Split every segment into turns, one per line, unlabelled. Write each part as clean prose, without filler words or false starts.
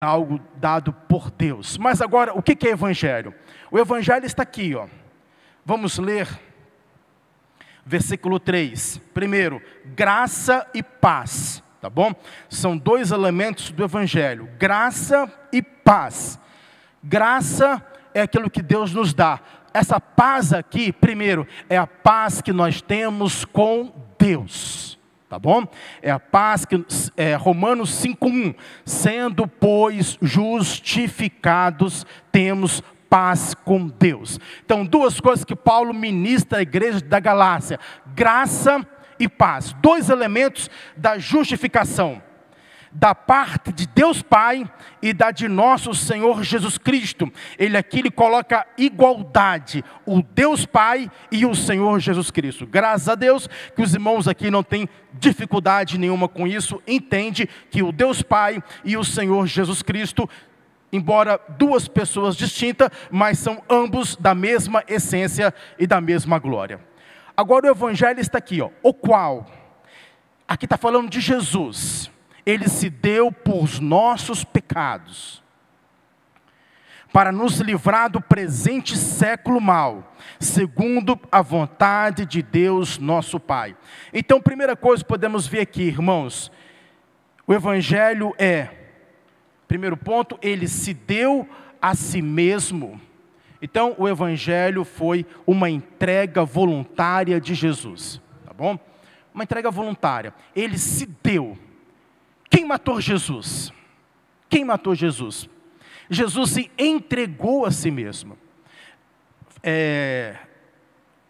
algo dado por Deus. Mas agora, o que é evangelho? O evangelho está aqui, ó. Vamos ler versículo 3. Primeiro, graça e paz, tá bom? São dois elementos do evangelho, graça e paz. Graça é aquilo que Deus nos dá. Essa paz aqui, primeiro, é a paz que nós temos com Deus. Tá bom? É a paz que Romanos 5:1, sendo pois justificados, temos paz com Deus. Então, duas coisas que Paulo ministra à igreja da Galácia: graça e paz. Dois elementos da justificação, da parte de Deus Pai e da de nosso Senhor Jesus Cristo. Ele coloca igualdade, o Deus Pai e o Senhor Jesus Cristo. Graças a Deus que os irmãos aqui não têm dificuldade nenhuma com isso, entende que o Deus Pai e o Senhor Jesus Cristo, embora duas pessoas distintas, mas são ambos da mesma essência e da mesma glória. Agora o evangelho está aqui, ó, o qual, aqui está falando de Jesus. Ele se deu por nossos pecados, para nos livrar do presente século mau, segundo a vontade de Deus nosso Pai. Então, primeira coisa que podemos ver aqui, irmãos, o evangelho primeiro ponto, ele se deu a si mesmo. Então, o evangelho foi uma entrega voluntária de Jesus, tá bom? Uma entrega voluntária, ele se deu. Quem matou Jesus? Quem matou Jesus? Jesus se entregou a si mesmo.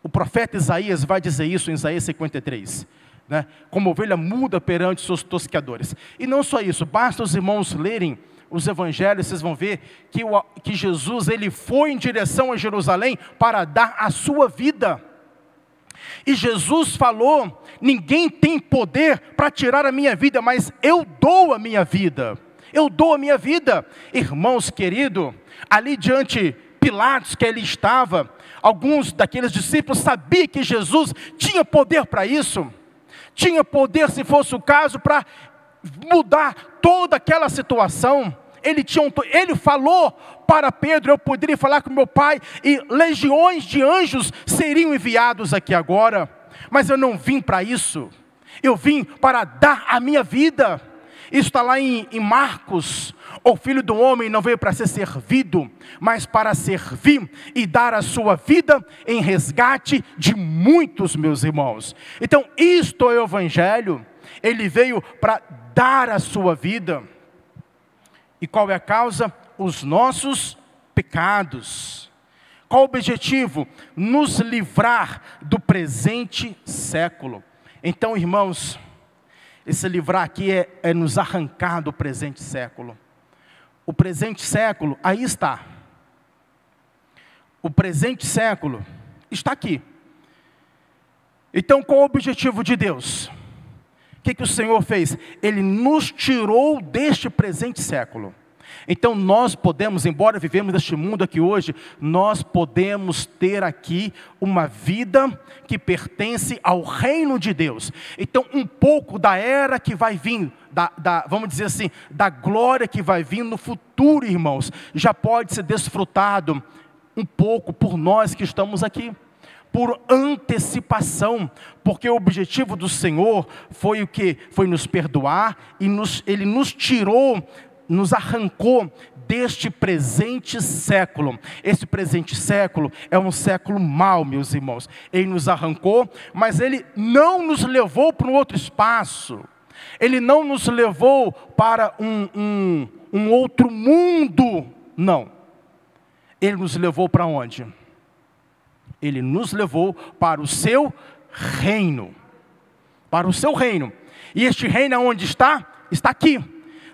O profeta Isaías vai dizer isso em Isaías 53. Né? Como ovelha muda perante seus tosqueadores. E não só isso, basta os irmãos lerem os evangelhos, vocês vão ver que Jesus ele foi em direção a Jerusalém para dar a sua vida. E Jesus falou: ninguém tem poder para tirar a minha vida, mas eu dou a minha vida. Eu dou a minha vida. Irmãos queridos, ali diante Pilatos, que ele estava, alguns daqueles discípulos sabiam que Jesus tinha poder para isso. Tinha poder, se fosse o caso, para mudar toda aquela situação. Ele falou para Pedro: eu poderia falar com meu Pai e legiões de anjos seriam enviados aqui agora. Mas eu não vim para isso. Eu vim para dar a minha vida. Isso está lá em Marcos. O Filho do Homem não veio para ser servido, mas para servir e dar a sua vida em resgate de muitos, meus irmãos. Então, isto é o evangelho. Ele veio para dar a sua vida. E qual é a causa? Os nossos pecados. Qual o objetivo? Nos livrar do presente século. Então, irmãos, esse livrar aqui é nos arrancar do presente século. O presente século, aí está. O presente século está aqui. Então, qual o objetivo de Deus? O que o Senhor fez? Ele nos tirou deste presente século. Então nós podemos, embora vivemos neste mundo aqui hoje, nós podemos ter aqui uma vida que pertence ao reino de Deus. Então um pouco da era que vai vir, vamos dizer assim, da glória que vai vir no futuro, irmãos, já pode ser desfrutado um pouco por nós que estamos aqui. Por antecipação, porque o objetivo do Senhor foi o que? Foi nos perdoar e Ele nos tirou, nos arrancou deste presente século. Esse presente século é um século mau, meus irmãos. Ele nos arrancou, mas Ele não nos levou para um outro espaço. Ele não nos levou para um outro mundo, não. Ele nos levou para onde? Ele nos levou para o seu reino. Para o seu reino. E este reino aonde está? Está aqui.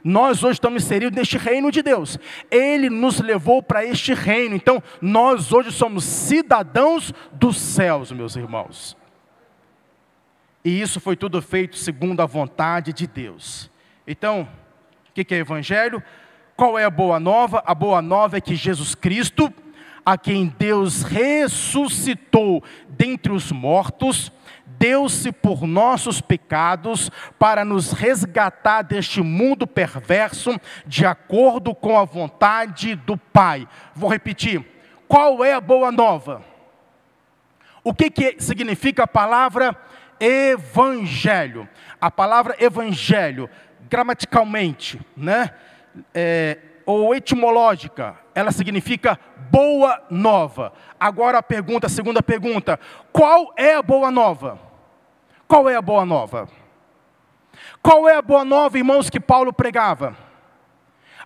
Nós hoje estamos inseridos neste reino de Deus. Ele nos levou para este reino. Então, nós hoje somos cidadãos dos céus, meus irmãos. E isso foi tudo feito segundo a vontade de Deus. Então, o que é evangelho? Qual é a boa nova? A boa nova é que Jesus Cristo, a quem Deus ressuscitou dentre os mortos, deu-se por nossos pecados para nos resgatar deste mundo perverso, de acordo com a vontade do Pai. Vou repetir. Qual é a boa nova? O que significa a palavra evangelho? A palavra evangelho, gramaticalmente, né? Ou etimológica, ela significa boa nova. Agora a segunda pergunta, qual é a boa nova? Qual é a boa nova? Qual é a boa nova, irmãos, que Paulo pregava?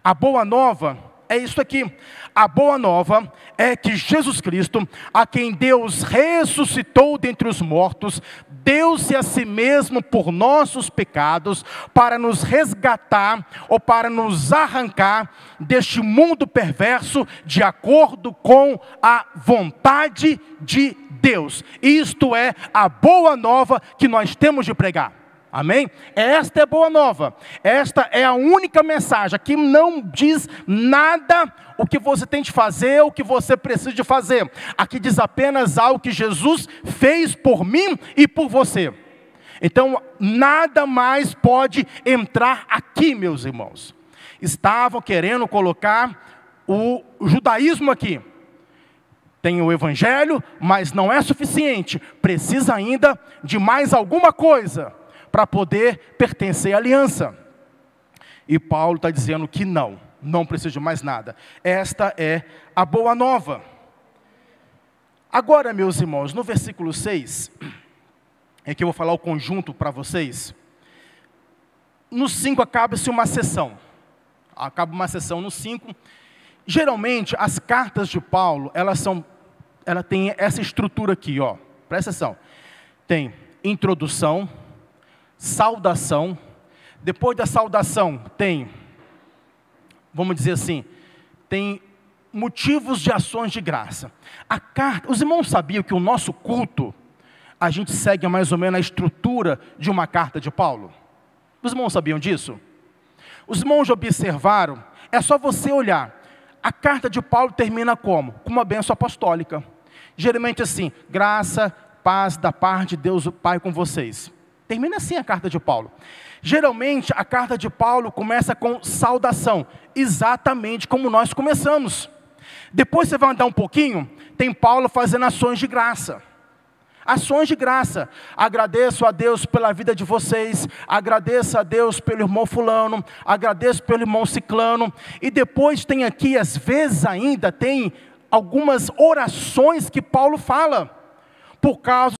A boa nova é isso aqui. A boa nova é que Jesus Cristo, a quem Deus ressuscitou dentre os mortos, deu-se a si mesmo por nossos pecados, para nos resgatar ou para nos arrancar deste mundo perverso, de acordo com a vontade de Deus. Isto é a boa nova que nós temos de pregar. Amém? Esta é a boa nova. Esta é a única mensagem. Aqui não diz nada o que você tem de fazer, o que você precisa de fazer. Aqui diz apenas algo que Jesus fez por mim e por você. Então, nada mais pode entrar aqui, meus irmãos. Estavam querendo colocar o judaísmo aqui. Tem o evangelho, mas não é suficiente. Precisa ainda de mais alguma coisa para poder pertencer à aliança. E Paulo está dizendo que não precisa de mais nada. Esta é a boa nova. Agora, meus irmãos, no versículo 6, é que eu vou falar o conjunto para vocês. No 5 acaba-se uma sessão. Acaba uma sessão no 5. Geralmente, as cartas de Paulo, ela tem essa estrutura aqui, ó. Presta atenção. Tem introdução, saudação. Depois da saudação tem, vamos dizer assim, tem motivos de ações de graça. A carta, os irmãos sabiam que o nosso culto, a gente segue mais ou menos a estrutura de uma carta de Paulo? Os irmãos sabiam disso? Os irmãos observaram? É só você olhar. A carta de Paulo termina como? Com uma bênção apostólica. Geralmente assim, graça, paz da parte de Deus o Pai com vocês. Termina assim a carta de Paulo. Geralmente, a carta de Paulo começa com saudação, exatamente como nós começamos. Depois você vai andar um pouquinho, tem Paulo fazendo ações de graça. Ações de graça. Agradeço a Deus pela vida de vocês, agradeço a Deus pelo irmão fulano, agradeço pelo irmão ciclano. E depois tem aqui, às vezes ainda, tem algumas orações que Paulo fala, por causa